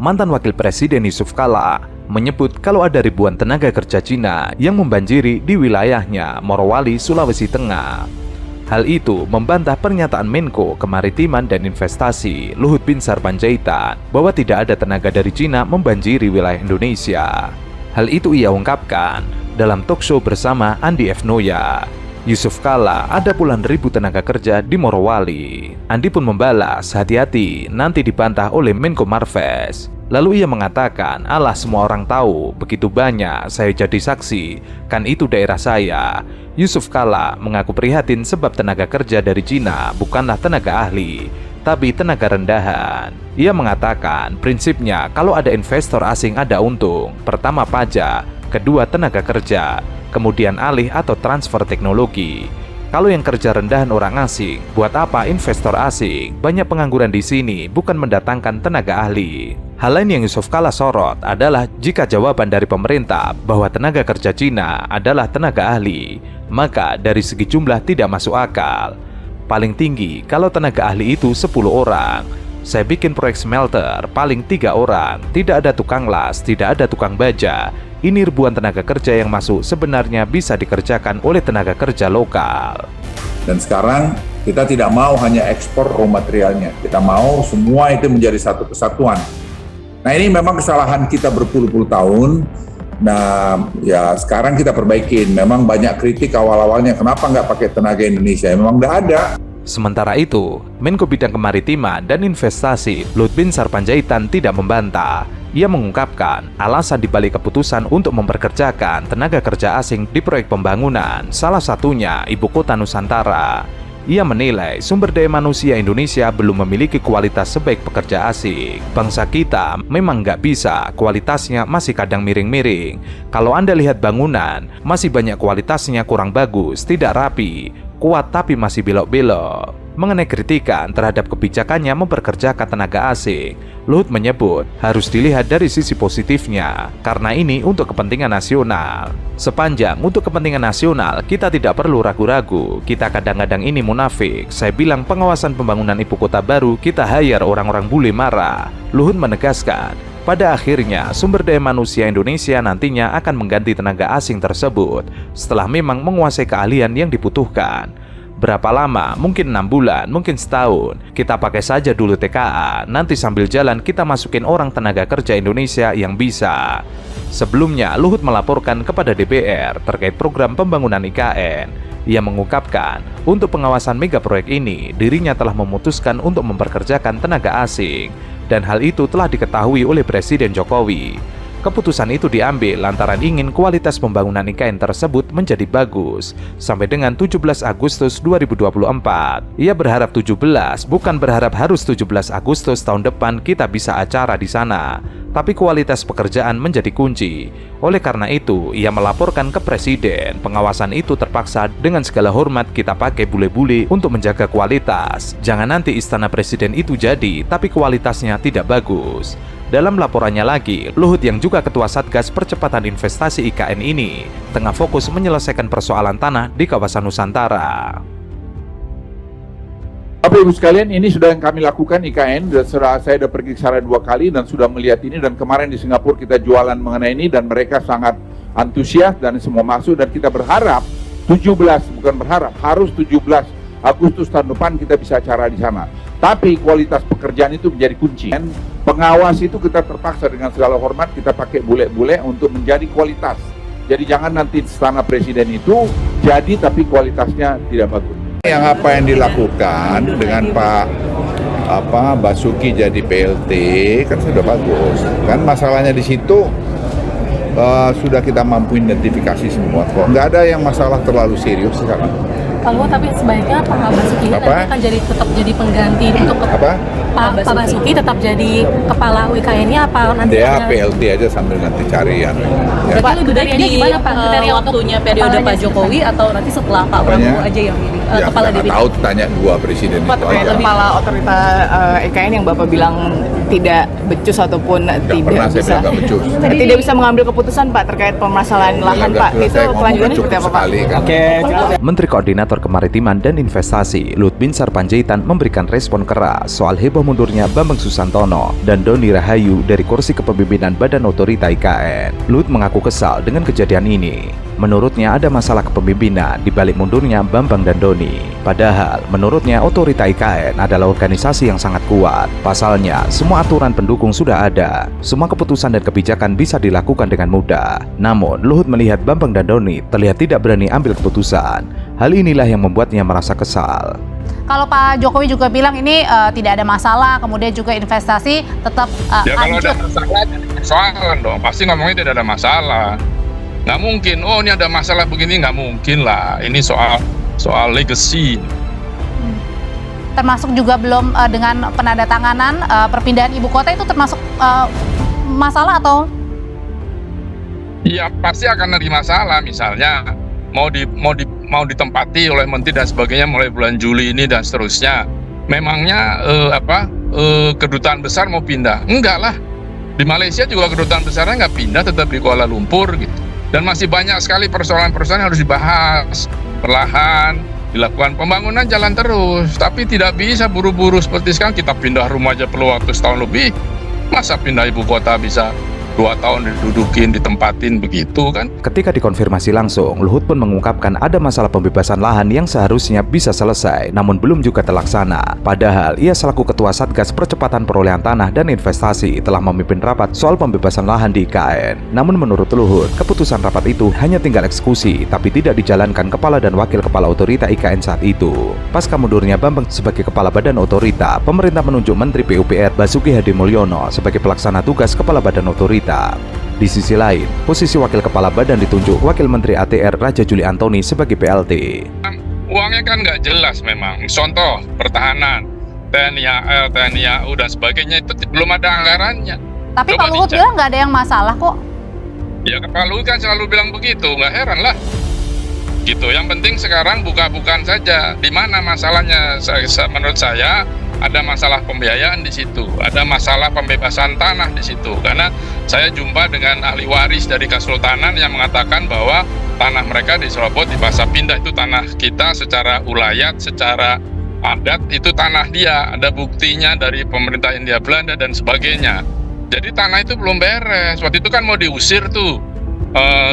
mantan wakil presiden Yusuf Kala, menyebut kalau ada ribuan tenaga kerja Cina yang membanjiri di wilayahnya Morowali, Sulawesi Tengah. Hal itu membantah pernyataan Menko Kemaritiman dan Investasi Luhut Binsar Panjaitan bahwa tidak ada tenaga dari Cina membanjiri wilayah Indonesia. Hal itu ia ungkapkan dalam talkshow bersama Andi F. Noya. Yusuf Kala ada puluhan ribu tenaga kerja di Morowali. Andi pun membalas, hati-hati nanti dibantah oleh Menko Marves. Lalu ia mengatakan, alah semua orang tahu, begitu banyak saya jadi saksi, kan itu daerah saya. Yusuf Kala mengaku prihatin sebab tenaga kerja dari Cina bukanlah tenaga ahli, tapi tenaga rendahan. Ia mengatakan, prinsipnya kalau ada investor asing ada untung. Pertama pajak, kedua tenaga kerja, kemudian alih atau transfer teknologi. Kalau yang kerja rendahan orang asing, buat apa investor asing? Banyak pengangguran di sini, bukan mendatangkan tenaga ahli. Hal lain yang Yusuf Kala sorot adalah jika jawaban dari pemerintah bahwa tenaga kerja Cina adalah tenaga ahli, maka dari segi jumlah tidak masuk akal. Paling tinggi kalau tenaga ahli itu 10 orang. Saya bikin proyek smelter, paling 3 orang, tidak ada tukang las, tidak ada tukang baja. Ini ribuan tenaga kerja yang masuk sebenarnya bisa dikerjakan oleh tenaga kerja lokal. Dan sekarang kita tidak mau hanya ekspor raw materialnya, kita mau semua itu menjadi satu kesatuan. Nah ini memang kesalahan kita berpuluh-puluh tahun. Nah ya sekarang kita perbaikin. Memang banyak kritik awal-awalnya, kenapa nggak pakai tenaga Indonesia? Memang nggak ada. Sementara itu, Menko Bidang Kemaritiman dan Investasi Luhut Binsar Panjaitan tidak membantah. Ia mengungkapkan alasan dibalik keputusan untuk memperkerjakan tenaga kerja asing di proyek pembangunan, salah satunya Ibu Kota Nusantara. Ia menilai sumber daya manusia Indonesia belum memiliki kualitas sebaik pekerja asing. Bangsa kita memang nggak bisa, kualitasnya masih kadang miring-miring. Kalau Anda lihat bangunan, masih banyak kualitasnya kurang bagus, tidak rapi, kuat tapi masih belok-belok. Mengenai kritikan terhadap kebijakannya memperkerjakan tenaga asing, Luhut menyebut harus dilihat dari sisi positifnya, karena ini untuk kepentingan nasional. Sepanjang untuk kepentingan nasional, kita tidak perlu ragu-ragu. Kita kadang-kadang ini munafik. Saya bilang pengawasan pembangunan ibu kota baru, kita hire orang-orang bule marah. Luhut menegaskan, pada akhirnya sumber daya manusia Indonesia nantinya akan mengganti tenaga asing tersebut setelah memang menguasai keahlian yang dibutuhkan. Berapa lama? Mungkin 6 bulan, mungkin setahun. Kita pakai saja dulu TKA, nanti sambil jalan kita masukin orang tenaga kerja Indonesia yang bisa. Sebelumnya, Luhut melaporkan kepada DPR terkait program pembangunan IKN. Ia mengungkapkan, untuk pengawasan mega proyek ini, dirinya telah memutuskan untuk memperkerjakan tenaga asing. Dan hal itu telah diketahui oleh Presiden Jokowi. Keputusan itu diambil lantaran ingin kualitas pembangunan IKN tersebut menjadi bagus sampai dengan 17 Agustus 2024. Ia berharap 17, bukan berharap harus 17 Agustus tahun depan kita bisa acara di sana, tapi kualitas pekerjaan menjadi kunci. Oleh karena itu, ia melaporkan ke Presiden. Pengawasan itu terpaksa dengan segala hormat kita pakai bule-bule untuk menjaga kualitas. Jangan nanti istana Presiden itu jadi, tapi kualitasnya tidak bagus. Dalam laporannya lagi, Luhut yang juga Ketua Satgas Percepatan Investasi IKN ini tengah fokus menyelesaikan persoalan tanah di kawasan Nusantara. Bapak Ibu sekalian, ini sudah yang kami lakukan IKN, saya sudah pergi ke sana 2 kali dan sudah melihat ini, dan kemarin di Singapura kita jualan mengenai ini dan mereka sangat antusias dan semua masuk, dan kita berharap 17, bukan berharap, harus 17 Agustus tahun depan kita bisa acara di sana. Tapi kualitas pekerjaan itu menjadi kunci. Dan pengawas itu kita terpaksa dengan segala hormat kita pakai bule-bule untuk menjadi kualitas. Jadi jangan nanti istana Presiden itu jadi tapi kualitasnya tidak bagus. Yang apa yang dilakukan dengan Pak Basuki jadi PLT kan sudah bagus. Kan masalahnya di situ sudah kita mampu identifikasi semua kok. Nggak ada yang masalah terlalu serius sekarang. Pak tapi sebaiknya Pak Basuki akan tetap jadi pengganti untuk Pak Basuki tetap jadi kepala UIKN-nya apa nanti? Dia PLT aja sambil nanti cari ya. Berarti lebih baik di waktunya periode Pak Jokowi atau nanti setelah Pak Prabowo aja yang milih? Ya, kepala nggak DPD? tahu, tanya dua presiden Pak, itu terkait aja. kepala otorita IKN yang Bapak bilang tidak becus ataupun Nggak pernah saya bilang nggak becus. tidak bisa mengambil keputusan Pak terkait permasalahan lahan Jelas, Pak. jelas, Itu saya ngomong kelanjutannya cukup seperti apa Pak? sekali, kan. Menteri Koordinator Kemaritiman dan Investasi Luhut Binsar Panjaitan memberikan respon keras soal heboh mundurnya Bambang Susantono dan Doni Rahayu dari kursi kepemimpinan Badan Otorita IKN. Luhut mengaku kesal dengan kejadian ini. Menurutnya ada masalah kepemimpinan di balik mundurnya Bambang dan Doni. Padahal menurutnya Otorita IKN adalah organisasi yang sangat kuat. Pasalnya, semua aturan pendukung sudah ada. Semua keputusan dan kebijakan bisa dilakukan dengan mudah. Namun, Luhut melihat Bambang dan Doni terlihat tidak berani ambil keputusan. Hal inilah yang membuatnya merasa kesal. Kalau Pak Jokowi juga bilang ini tidak ada masalah, kemudian juga investasi tetap Ya kalau ada lanjut. masalah, persoalan dong. Pasti ngomongnya tidak ada masalah. Nggak mungkin, oh ini ada masalah begini, nggak mungkin lah. Ini soal legacy. Termasuk juga belum dengan penandatanganan perpindahan ibu kota itu termasuk masalah atau? Ya pasti akan ada masalah. Misalnya mau ditempati oleh menteri dan sebagainya mulai bulan Juli ini dan seterusnya. Memangnya kedutaan besar mau pindah? Enggak lah. Di Malaysia juga kedutaan besarnya nggak pindah, tetap di Kuala Lumpur gitu. Dan masih banyak sekali persoalan-persoalan yang harus dibahas perlahan, dilakukan pembangunan jalan terus. Tapi tidak bisa buru-buru seperti sekarang kita pindah rumah aja perlu waktu setahun lebih. Masa pindah ibu kota bisa 2 tahun didudukin, ditempatin begitu kan? Ketika dikonfirmasi langsung, Luhut pun mengungkapkan ada masalah pembebasan lahan yang seharusnya bisa selesai, namun belum juga terlaksana. Padahal, ia selaku Ketua Satgas Percepatan Perolehan Tanah dan Investasi telah memimpin rapat soal pembebasan lahan di IKN. Namun menurut Luhut, keputusan rapat itu hanya tinggal eksekusi, tapi tidak dijalankan Kepala dan Wakil Kepala Otorita IKN saat itu. Pasca mundurnya Bambang sebagai Kepala Badan Otorita, pemerintah menunjuk Menteri PUPR Basuki Hadimulyono sebagai pelaksana tugas Kepala Badan Otorita. Di sisi lain, posisi Wakil Kepala Badan ditunjuk Wakil Menteri ATR Raja Juli Antoni sebagai PLT. Uangnya kan nggak jelas memang. Contoh, pertahanan, TNI AL, TNI AU dan sebagainya itu belum ada anggarannya. Tapi Coba Pak Luhut dicek. bilang nggak ada yang masalah kok. Ya Pak Luhut kan selalu bilang begitu, nggak heran lah. Gitu. Yang penting sekarang buka-bukaan saja. Di mana masalahnya? Menurut saya ada masalah pembiayaan di situ, ada masalah pembebasan tanah di situ. Karena saya jumpa dengan ahli waris dari Kesultanan yang mengatakan bahwa tanah mereka diserobot, dipaksa pindah. Itu tanah kita secara ulayat, secara adat itu tanah dia. Ada buktinya dari pemerintah Hindia Belanda dan sebagainya. Jadi tanah itu belum beres. Waktu itu kan mau diusir tuh.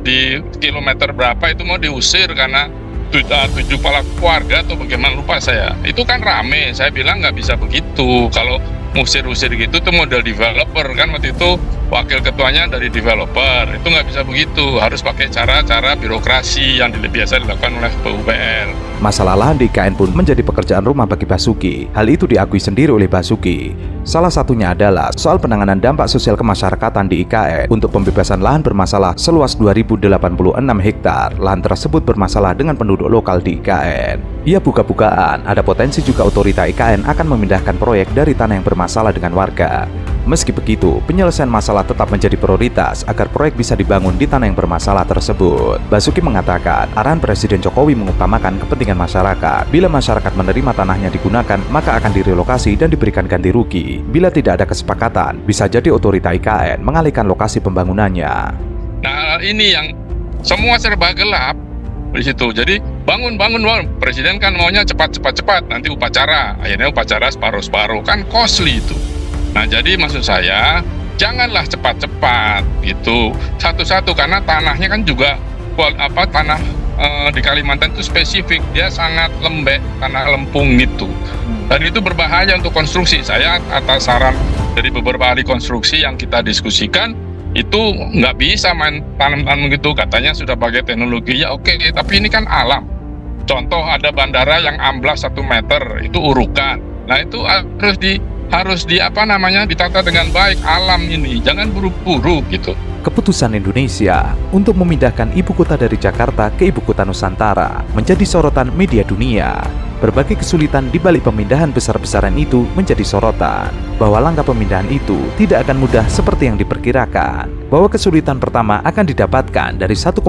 Di kilometer berapa itu mau diusir karena 7 kepala keluarga atau bagaimana lupa saya. Itu kan rame, saya bilang nggak bisa begitu. Kalau ngusir-usir gitu tuh model developer kan, waktu itu wakil ketuanya dari developer. Itu nggak bisa begitu, harus pakai cara-cara birokrasi yang biasa dilakukan oleh PUPR. Masalah lahan di IKN pun menjadi pekerjaan rumah bagi Basuki. Hal itu diakui sendiri oleh Basuki. Salah satunya adalah soal penanganan dampak sosial kemasyarakatan di IKN untuk pembebasan lahan bermasalah seluas 2086 hektar. Lahan tersebut bermasalah dengan penduduk lokal di IKN. Ia buka-bukaan, ada potensi juga otorita IKN akan memindahkan proyek dari tanah yang bermasalah dengan warga. Meski begitu, penyelesaian masalah tetap menjadi prioritas agar proyek bisa dibangun di tanah yang bermasalah tersebut. Basuki mengatakan, arahan Presiden Jokowi mengutamakan kepentingan masyarakat. Bila masyarakat menerima tanahnya digunakan, maka akan direlokasi dan diberikan ganti rugi. Bila tidak ada kesepakatan, bisa jadi otorita IKN mengalihkan lokasi pembangunannya. Nah ini yang semua serba gelap di situ. Jadi bangun. Presiden kan maunya cepat. Nanti upacara, akhirnya upacara separuh kan costly itu. Nah jadi maksud saya janganlah cepat-cepat gitu. Satu-satu karena tanahnya kan juga tanah di Kalimantan itu spesifik, dia sangat lembek, tanah lempung gitu. Dan itu berbahaya untuk konstruksi. Saya atas saran dari beberapa ahli konstruksi yang kita diskusikan, itu nggak bisa main tanam-tanam gitu. Katanya sudah pakai teknologi, ya oke, tapi ini kan alam. Contoh ada bandara yang amblas 1 meter, itu urukan. Nah itu harus ditata dengan baik alam ini, jangan buru-buru gitu. Keputusan Indonesia untuk memindahkan ibu kota dari Jakarta ke ibu kota Nusantara menjadi sorotan media dunia. berbagai kesulitan di balik pemindahan besar-besaran itu menjadi sorotan, bahwa langkah pemindahan itu tidak akan mudah seperti yang diperkirakan, bahwa kesulitan pertama akan didapatkan dari 1,9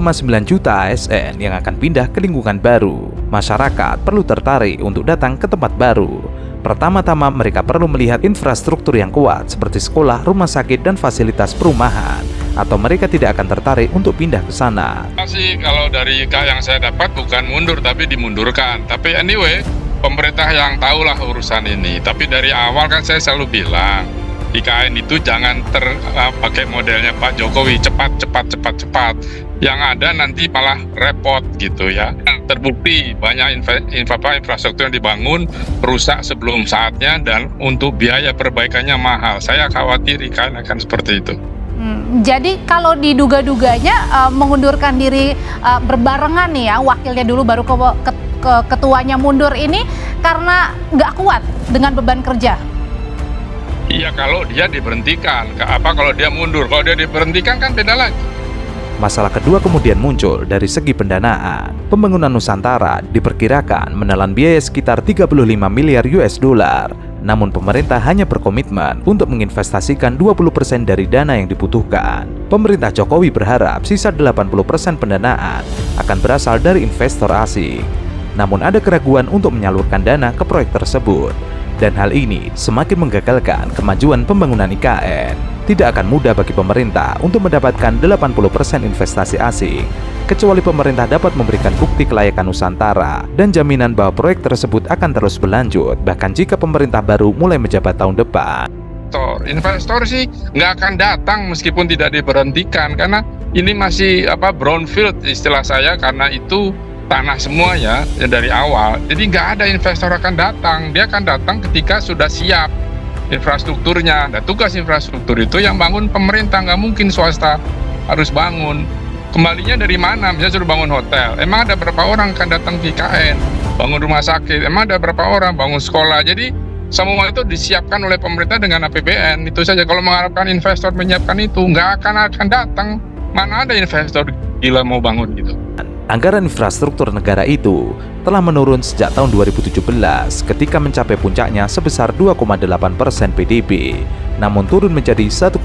juta ASN yang akan pindah ke lingkungan baru. Masyarakat perlu tertarik untuk datang ke tempat baru. Pertama-tama mereka perlu melihat infrastruktur yang kuat seperti sekolah, rumah sakit, dan fasilitas perumahan, atau mereka tidak akan tertarik untuk pindah ke sana. Masih kalau dari yang saya dapat bukan mundur tapi dimundurkan. Tapi anyway, pemerintah yang tahulah urusan ini. Tapi dari awal kan saya selalu bilang, IKN itu jangan pakai modelnya Pak Jokowi, cepat. Yang ada nanti malah repot gitu ya. Terbukti banyak infrastruktur yang dibangun rusak sebelum saatnya dan untuk biaya perbaikannya mahal. Saya khawatir IKN akan seperti itu. Jadi kalau diduga-duganya mengundurkan diri berbarengan nih ya, wakilnya dulu baru ke ketuanya mundur ini karena nggak kuat dengan beban kerja. Iya, kalau dia diberhentikan. Kalau dia mundur? Kalau dia diberhentikan kan beda lagi. Masalah kedua kemudian muncul dari segi pendanaan. Pembangunan Nusantara diperkirakan menelan biaya sekitar 35 miliar US dollar. Namun pemerintah hanya berkomitmen untuk menginvestasikan 20% dari dana yang dibutuhkan. Pemerintah Jokowi berharap sisa 80% pendanaan akan berasal dari investor asing. Namun ada keraguan untuk menyalurkan dana ke proyek tersebut. Dan hal ini semakin menggagalkan kemajuan pembangunan IKN. Tidak akan mudah bagi pemerintah untuk mendapatkan 80% investasi asing, kecuali pemerintah dapat memberikan bukti kelayakan Nusantara dan jaminan bahwa proyek tersebut akan terus berlanjut, bahkan jika pemerintah baru mulai menjabat tahun depan. Investor sih nggak akan datang meskipun tidak diberhentikan, karena ini masih brownfield istilah saya, karena itu tanah semua ya dari awal. Jadi nggak ada investor akan datang, dia akan datang ketika sudah siap infrastrukturnya. Dan tugas infrastruktur itu yang bangun pemerintah, nggak mungkin swasta harus bangun. Kembalinya dari mana? Misalnya suruh bangun hotel, emang ada berapa orang akan datang ke IKN? Bangun rumah sakit, emang ada berapa orang? Bangun sekolah. Jadi semua itu disiapkan oleh pemerintah dengan APBN. Itu saja. Kalau mengharapkan investor menyiapkan itu, nggak akan datang. Mana ada investor gila mau bangun gitu. Anggaran infrastruktur negara itu telah menurun sejak tahun 2017 ketika mencapai puncaknya sebesar 2,8% PDB, namun turun menjadi 1,9%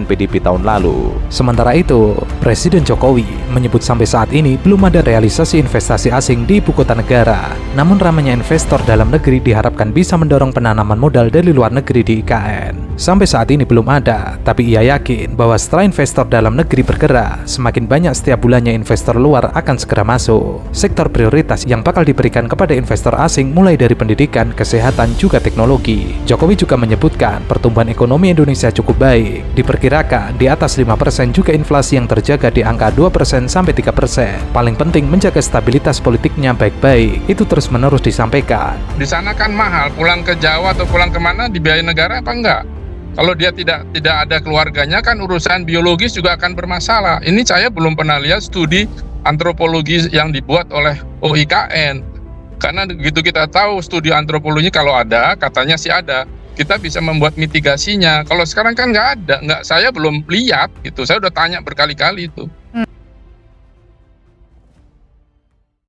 PDB tahun lalu. Sementara itu, Presiden Jokowi menyebut sampai saat ini belum ada realisasi investasi asing di ibu kota negara. Namun ramainya investor dalam negeri diharapkan bisa mendorong penanaman modal dari luar negeri di IKN. Sampai saat ini belum ada, tapi ia yakin bahwa setelah investor dalam negeri bergerak, semakin banyak setiap bulannya investor luar akan segera masuk. Sektor prioritas yang bakal diberikan kepada investor asing mulai dari pendidikan, kesehatan, juga teknologi. Jokowi juga menyebutkan pertumbuhan ekonomi Indonesia cukup baik. Diperkirakan di atas 5%, juga inflasi yang terjaga di angka 2% sampai 3%. Paling penting menjaga stabilitas politiknya baik-baik. Itu terus-menerus disampaikan. Di sana kan mahal, pulang ke Jawa atau pulang kemana dibiayai negara apa enggak? Kalau dia tidak ada keluarganya kan urusan biologis juga akan bermasalah. Ini saya belum pernah lihat studi antropologi yang dibuat oleh IKN. Karena begitu kita tahu studi antropologi kalau ada, katanya sih ada, kita bisa membuat mitigasinya. Kalau sekarang kan nggak ada, saya belum lihat gitu. Saya udah tanya berkali-kali itu.